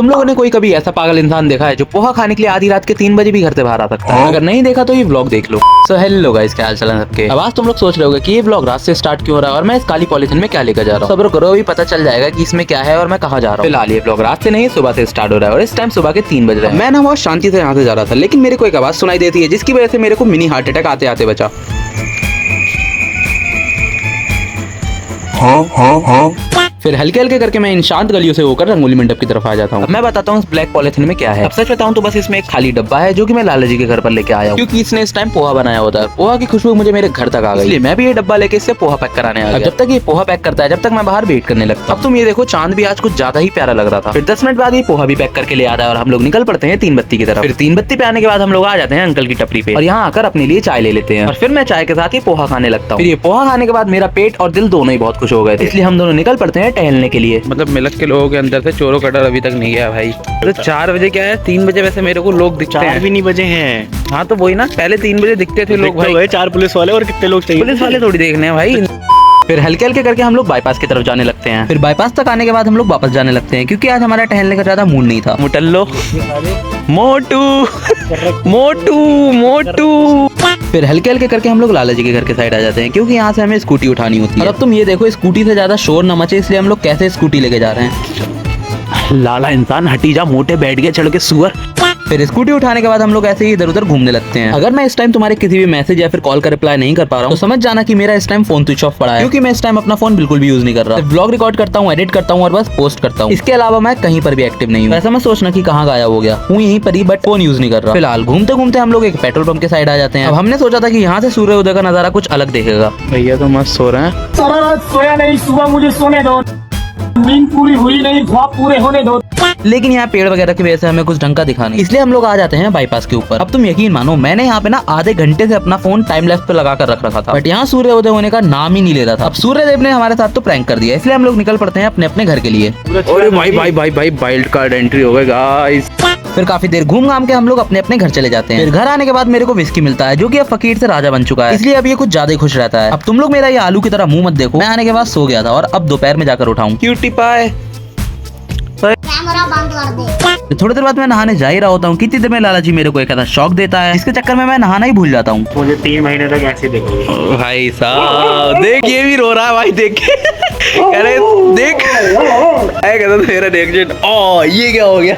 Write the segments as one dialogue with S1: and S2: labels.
S1: तुम लोगों ने कोई कभी ऐसा पागल इंसान देखा है जो पोहा खाने के लिए आधी रात के 3 बजे भी घर से बाहर आ सकता है? अगर नहीं देखा तो ये व्लॉग देख लो। सो हेलो गाइस, क्या हाल चाल है सबके। अब आज तुम लोग सोच रहे होगे कि ये व्लॉग रात से स्टार्ट क्यों हो रहा है और मैं इस काली पॉलिथीन में क्या लेकर जा रहा हूँ। सब्र करो, अभी पता चल जाएगा कि इसमें क्या है और मैं कहाँ जा रहा हूँ। फिलहाल ये व्लॉग रात से नहीं सुबह से स्टार्ट हो रहा है और इस टाइम सुबह के 3 बज रहे हैं। मैं ना बहुत शांति से यहाँ से जा रहा था, लेकिन मेरे को एक आवाज सुनाई देती है जिसकी वजह से मेरे को मिनी हार्ट अटैक आते आते बचा। फिर हल्के हल्के करके मैं इन शांत गलियों से होकर रंगोली मंडप की तरफ आ जाता हूँ। मैं बताता हूँ इस ब्लैक पॉलिथीन में क्या है। अब सच बताऊँ तो बस इसमें एक खाली डब्बा है जो कि मैं लाला जी के घर पर लेके आया हूँ, क्योंकि इसने इस टाइम पोहा बनाया होता है। पोहा की खुशबू मुझे मेरे घर तक आ गई, इसलिए मैं भी ये डब्बा लेके इससे पोहा पैक कराने आ गया। जब तक ये पोहा पैक करता है जब तक मैं बाहर वेट करने लगता हूँ। अब तुम ये देखो, चांद भी आज कुछ ज्यादा ही प्यारा लग रहा था। फिर 10 मिनट बाद ये पोहा भी पैक करके ले आता है और हम लोग निकल पड़ते हैं 3 बत्ती की तरफ। फिर 3 बत्ती पे आने के बाद हम लोग आ जाते हैं अंकल की टपरी पे और यहाँ आकर अपने लिए चाय ले लेते हैं और फिर मैं चाय के साथ ये पोहा खाने लगता हूँ। फिर ये पोहा खाने के बाद मेरा पेट और दिल दोनों ही बहुत खुश हो गए थे, इसलिए हम दोनों निकल पड़ते हैं टहलने के लिए।
S2: मतलब मिलक के लोगों के अंदर से चोरों का डर अभी तक नहीं गया भाई। तो 4 बजे क्या है, 3 बजे वैसे मेरे को लोग दिखते हैं।
S3: 4 भी नहीं बजे हैं।
S2: हाँ तो वही ना, पहले 3 बजे दिखते थे लोग भाई।
S3: 4 पुलिस वाले और कितने लोग चाहिए?
S2: पुलिस वाले थोड़ी देखने हैं भाई।
S1: फिर हल्के हल्के करके हम लोग बाईपास की तरफ जाने लगते हैं। फिर बाईपास तक आने के बाद हम लोग वापस जाने लगते हैं, क्योंकि आज हमारा टहलने का ज्यादा मूड नहीं था।
S2: मुटल्लो मोटू मोटू मोटू।
S1: फिर हल्के हल्के करके हम लोग लाला जी के घर के साइड आ जाते हैं, क्योंकि यहाँ से हमें स्कूटी उठानी होती है। और अब तुम ये देखो, स्कूटी से ज्यादा शोर न मचे, इसलिए हम लोग कैसे स्कूटी लेके जा रहे हैं।
S2: लाला इंसान हटी जा, मोटे बैठ गया चढ़ के सुअर।
S1: फिर स्कूटी उठाने के बाद हम लोग ऐसे ही इधर उधर घूमने लगते हैं। अगर मैं इस टाइम तुम्हारे किसी भी मैसेज या फिर कॉल का रिप्लाई नहीं कर पा रहा हूँ तो समझ जाना कि मेरा इस टाइम फोन स्विच ऑफ पड़ा है, क्योंकि मैं इस टाइम अपना फोन बिल्कुल भी यूज नहीं कर रहा। ब्लॉग रिकॉर्ड करता हूँ, एडिट करता हूँ और बस पोस्ट करता हूँ। इसके अलावा मैं कहीं पर भी एक्टिव नहीं हूँ। ऐसा मैं सोचना कि कहाँ गायब हो गया हूँ, यहीं पर ही, बट फोन यूज नहीं कर रहा। फिलहाल घूमते घूमते हम लोग एक पेट्रोल पंप के साइड आ जाते हैं। अब हमने सोचा था कि यहाँ से सूर्योदय का नजारा कुछ अलग देखेगा।
S2: भैया तो मस्त सो रहे हैं।
S4: सारा रात सोया नहीं, सुबह मुझे सोने दो, नींद पूरी हुई नहीं, ख्वाब पूरे होने दो।
S1: लेकिन यहाँ पेड़ वगैरह की वजह से हमें कुछ ढंग का दिखा नहीं, इसलिए हम लोग आ जाते हैं बाईपास के ऊपर। अब तुम यकीन मानो, मैंने यहाँ पे ना आधे घंटे से अपना फोन टाइम लैप्स पे लगा कर रख रखा था, बट यहाँ सूर्योदय होने का नाम ही नहीं ले रहा था। अब सूर्यदेव ने हमारे साथ तो प्रैंक कर दिया, इसलिए हम लोग निकल पड़ते हैं अपने अपने घर के लिए।
S2: अरे भाई भाई भाई भाई वाइल्ड कार्ड एंट्री हो गई गाइस।
S1: फिर काफी देर घूम घाम के हम लोग अपने अपने घर चले जाते हैं। फिर घर आने के बाद मेरे को विस्की मिलता है, जो कि अब फकीर से राजा बन चुका है, इसलिए अब ये कुछ ज्यादा ही खुश रहता है। अब तुम लोग मेरा ये आलू की तरह मुंह मत देखो, मैं आने के बाद सो गया था और अब दोपहर में जाकर उठाऊं।
S2: क्यूटी पाए।
S5: कैमरा बंद कर दे।
S1: थोड़ी देर बाद मैं नहाने जा ही रहा होता हूँ, कितनी देर में लाला जी मेरे को एक ऐसा शौक देता है, इसके चक्कर में मैं नहाना ही भूल जाता हूँ।
S3: मुझे 3 महीने तक ऐसे देखोगे
S2: भाई साहब देख, ये भी रो रहा है भाई देख के। अरे देख, कहता मेरा रिएक्शन, ओ ये क्या हो गया।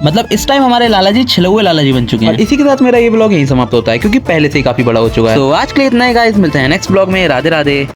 S1: मतलब इस टाइम हमारे लाला जी छिले हुए लाला जी बन चुके हैं। इसी के साथ मेरा ये ब्लॉग यहीं समाप्त होता है, क्योंकि पहले से ही काफी बड़ा हो चुका है। तो आज के लिए इतना ही गाइस, मिलते हैं नेक्स्ट ब्लॉग में। राधे राधे।